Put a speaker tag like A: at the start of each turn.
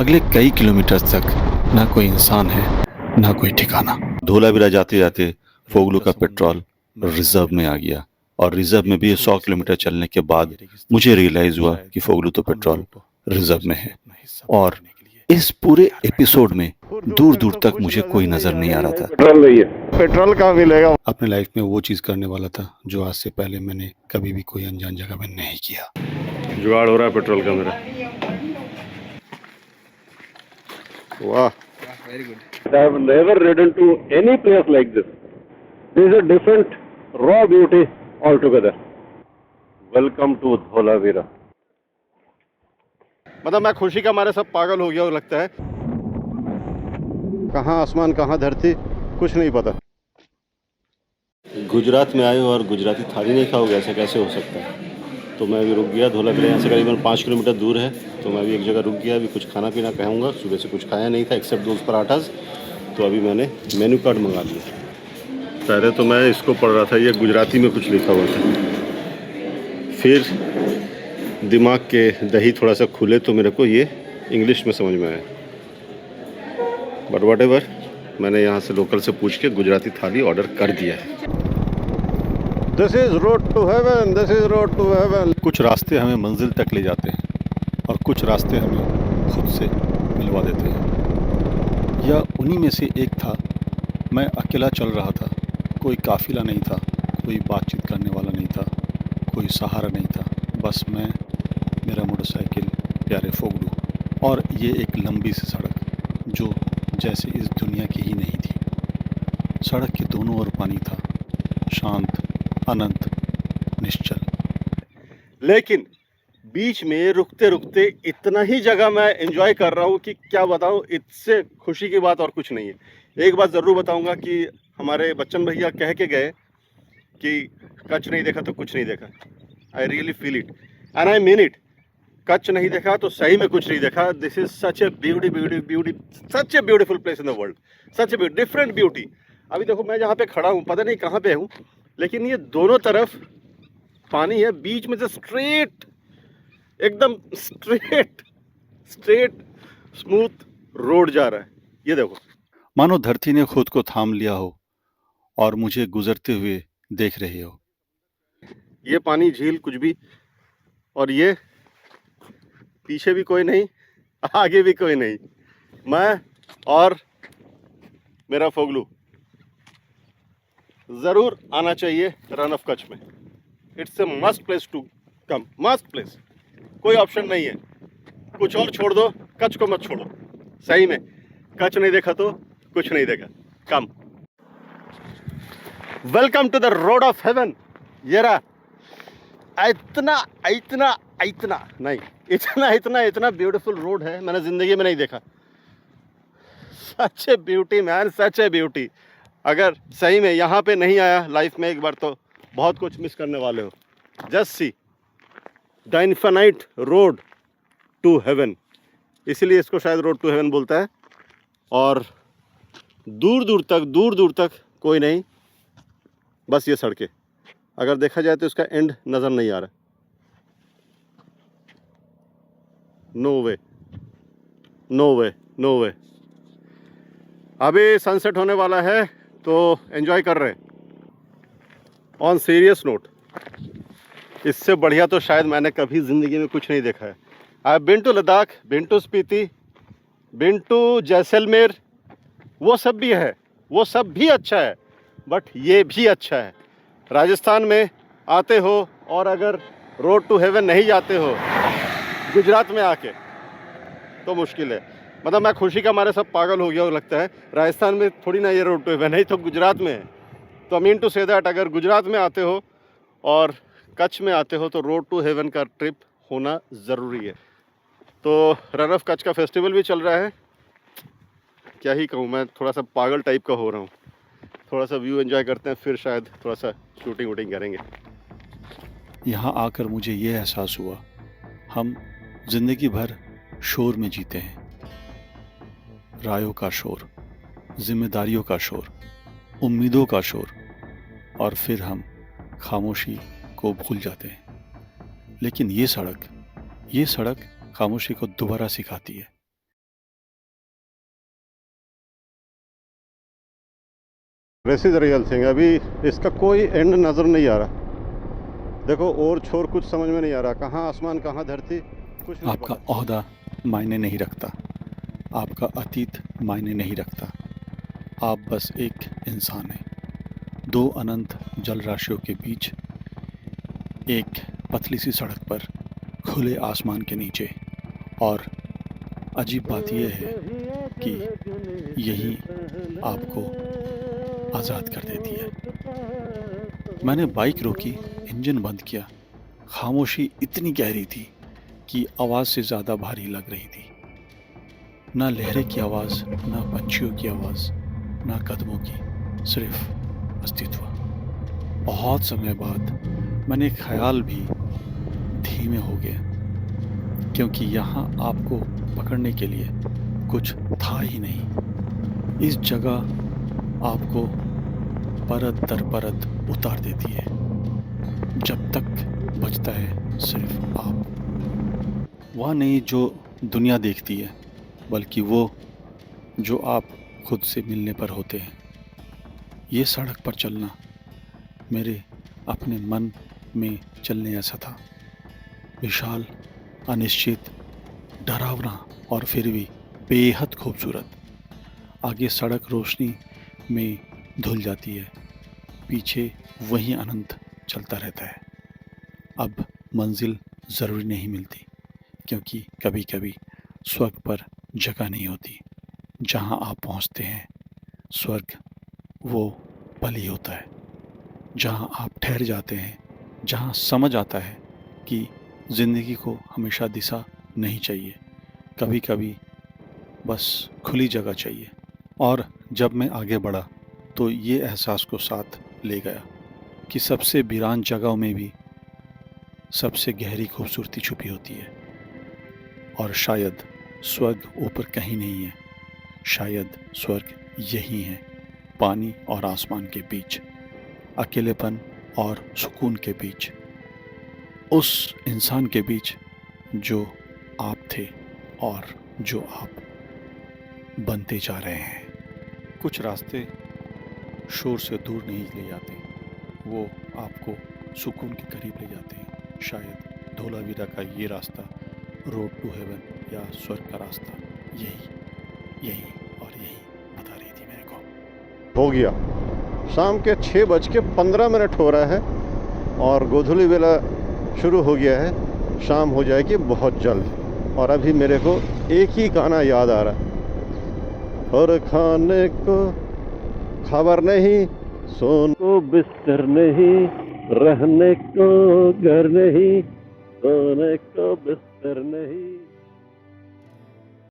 A: अगले कई किलोमीटर तक ना कोई इंसान है ना कोई ठिकाना। धोलावीरा जाते जाते फोगलू का पेट्रोल रिजर्व में आ गया और रिजर्व में भी 100 किलोमीटर चलने के बाद मुझे रियलाइज हुआ कि फोगलू तो पेट्रोल रिजर्व में है। और इस पूरे एपिसोड में दूर दूर तक मुझे कोई नजर नहीं आ रहा था।
B: पेट्रोल नहीं है, पेट्रोल कहाँ मिलेगा।
A: अपने लाइफ में वो चीज करने वाला था जो आज से पहले मैंने कभी भी कोई अनजान जगह में नहीं किया।
B: जुगाड़ हो रहा है पेट्रोल का मेरा। वाह,
C: very good.
B: I have never ridden to any place like this. This is a different raw beauty altogether. Welcome to Dholavira. मतलब मैं खुशी का मारे सब पागल हो गया हो लगता है। कहाँ आसमान कहाँ धरती कुछ नहीं पता। गुजरात में आए हो और गुजराती थाली नहीं खाओगे, ऐसा कैसे हो सकता है। तो मैं अभी रुक गया धोलावीरा, यहाँ से करीबन 5 किलोमीटर दूर है। तो मैं अभी एक जगह रुक गया, अभी कुछ खाना पीना खाऊंगा। सुबह से कुछ खाया नहीं था एक्सेप्ट 2 पराठास। तो अभी मैंने मेन्यू कार्ड मंगा लिया। पहले तो मैं इसको पढ़ रहा था, ये गुजराती में कुछ लिखा हुआ था। फिर दिमाग के दही थोड़ा सा खुले तो मेरे को ये इंग्लिश में समझ में आया। बट वट एवर, मैंने यहाँ से लोकल से पूछ के गुजराती थाली ऑर्डर कर दिया है। This is road to heaven, this is road to heaven.
A: कुछ रास्ते हमें मंजिल तक ले जाते हैं और कुछ रास्ते हमें खुद से मिलवा देते हैं। यह उन्हीं में से एक था। मैं अकेला चल रहा था, कोई काफिला नहीं था, कोई बातचीत करने वाला नहीं था, कोई सहारा नहीं था। बस मैं, मेरा मोटरसाइकिल, प्यारे फोगलू और ये एक लंबी सी सड़क जो जैसे इस दुनिया की ही नहीं थी। सड़क के दोनों ओर पानी था, शांत, अनंत, निश्चल।
B: लेकिन बीच में रुकते रुकते इतना ही जगह मैं एंजॉय कर रहा हूँ कि क्या बताऊँ। इससे खुशी की बात और कुछ नहीं है। एक बात ज़रूर बताऊँगा कि हमारे बच्चन भैया कह के गए कि कच्छ नहीं देखा तो कुछ नहीं देखा। I really feel it and I mean it. Kutch नहीं देखा तो सही में कुछ नहीं देखा। This is such A such a beautiful place in the world, such a different beauty. अभी देखो मैं जहाँ पे खड़ा हूँ, पता नहीं कहाँ पे हूँ, लेकिन ये दोनों तरफ पानी है, बीच में से स्ट्रेट, एकदम स्ट्रेट स्मूथ रोड जा रहा है। ये देखो,
A: मानो धरती ने खुद को थाम लिया हो और मुझे गुजरते हुए देख रही हो।
B: ये पानी, झील कुछ भी, और ये पीछे भी कोई नहीं, आगे भी कोई नहीं, मैं और मेरा फोगलू। जरूर आना चाहिए रन ऑफ कच्छ में। It's a must place to come, must place, कोई ऑप्शन नहीं है। कुछ और छोड़ दो, कच्छ को मत छोड़ो। सही में कच्छ नहीं देखा तो कुछ नहीं देखा। Come, welcome to the road of heaven. ये रहा। इतना ब्यूटीफुल रोड है, मैंने जिंदगी में नहीं देखा। सच ए ब्यूटी मैन, सच ए ब्यूटी। अगर सही में यहाँ पे नहीं आया लाइफ में एक बार तो बहुत कुछ मिस करने वाले हो। Just see the infinite road to heaven, इसीलिए इसको शायद रोड टू हेवन बोलता है। और दूर दूर तक कोई नहीं, बस ये सड़कें। अगर देखा जाए तो इसका एंड नज़र नहीं आ रहा। नो वे, नो वे, नो वे। अभी सनसेट होने वाला है तो एंजॉय कर रहे हैं। ऑन सीरियस नोट, इससे बढ़िया तो शायद मैंने कभी ज़िंदगी में कुछ नहीं देखा है। I have been to Ladakh, been to Spiti, been to Jaisalmer. वो सब भी है, वो सब भी अच्छा है, बट ये भी अच्छा है। राजस्थान में आते हो और अगर रोड टू हेवन नहीं जाते हो गुजरात में आके, तो मुश्किल है। मतलब मैं खुशी का मारे सब पागल हो गया हो लगता है। राजस्थान में थोड़ी ना ये रोड टू हेवन है, तो गुजरात में है। तो I mean to say that, अगर गुजरात में आते हो और कच्छ में आते हो तो रोड टू हेवन का ट्रिप होना ज़रूरी है। तो रन ऑफ कच्छ का फेस्टिवल भी चल रहा है। क्या ही कहूँ, मैं थोड़ा सा पागल टाइप का हो रहा हूँ। थोड़ा सा व्यू एंजॉय करते हैं, फिर शायद थोड़ा सा शूटिंग वूटिंग करेंगे।
A: यहाँ आकर मुझे ये एहसास हुआ, हम जिंदगी भर शोर में जीते हैं। रायों का शोर, जिम्मेदारियों का शोर, उम्मीदों का शोर, और फिर हम खामोशी को भूल जाते हैं। लेकिन ये सड़क खामोशी को दोबारा सिखाती है।
B: This is real thing. अभी इसका कोई एंड नज़र नहीं आ रहा। देखो और छोर कुछ समझ में नहीं आ रहा, कहाँ आसमान कहाँ धरती कुछ नहीं
A: आपका
B: पता।
A: ओहदा मायने नहीं रखता, आपका अतीत मायने नहीं रखता। आप बस एक इंसान हैं, दो अनंत जल राशियों के बीच, एक पतली सी सड़क पर, खुले आसमान के नीचे। और अजीब बात यह है कि यही आपको आज़ाद कर देती है। मैंने बाइक रोकी, इंजन बंद किया। खामोशी इतनी गहरी थी कि आवाज़ से ज़्यादा भारी लग रही थी। ना लहरें की आवाज़, ना पंछियों की आवाज़, ना कदमों की, सिर्फ अस्तित्व। बहुत समय बाद मैंने ख्याल भी धीमे हो गए, क्योंकि यहाँ आपको पकड़ने के लिए कुछ था ही नहीं। इस जगह आपको परत दर परत उतार देती है, जब तक बचता है सिर्फ आप। वह नहीं जो दुनिया देखती है, बल्कि वो जो आप खुद से मिलने पर होते हैं। ये सड़क पर चलना मेरे अपने मन में चलने ऐसा था, विशाल, अनिश्चित, डरावना और फिर भी बेहद खूबसूरत। आगे सड़क रोशनी में धुल जाती है, पीछे वही अनंत चलता रहता है। अब मंजिल ज़रूरी नहीं मिलती, क्योंकि कभी कभी स्वर्ग पर जगह नहीं होती। जहाँ आप पहुँचते हैं, स्वर्ग वो पल ही होता है, जहाँ आप ठहर जाते हैं, जहाँ समझ आता है कि ज़िंदगी को हमेशा दिशा नहीं चाहिए, कभी कभी बस खुली जगह चाहिए। और जब मैं आगे बढ़ा तो ये एहसास को साथ ले गया कि सबसे वीरान जगहों में भी सबसे गहरी खूबसूरती छुपी होती है। और शायद स्वर्ग ऊपर कहीं नहीं है, शायद स्वर्ग यही है, पानी और आसमान के बीच, अकेलेपन और सुकून के बीच, उस इंसान के बीच जो आप थे और जो आप बनते जा रहे हैं। कुछ रास्ते शोर से दूर नहीं ले जाते, वो आपको सुकून के करीब ले जाते हैं। शायद धोलावीरा का ये रास्ता, रोड टू हेवन या स्वर्ग का रास्ता, यही और यही बता रही थी मेरे को।
B: हो गया, शाम के 6:15 हो रहा है और गोधूली वेला शुरू हो गया है। शाम हो जाएगी बहुत जल्द। और अभी मेरे को एक ही गाना याद आ रहा, और खाने को खबर नहीं, सोने को बिस्तर नहीं, रहने को घर नहीं, सोने को बिस्तर नहीं।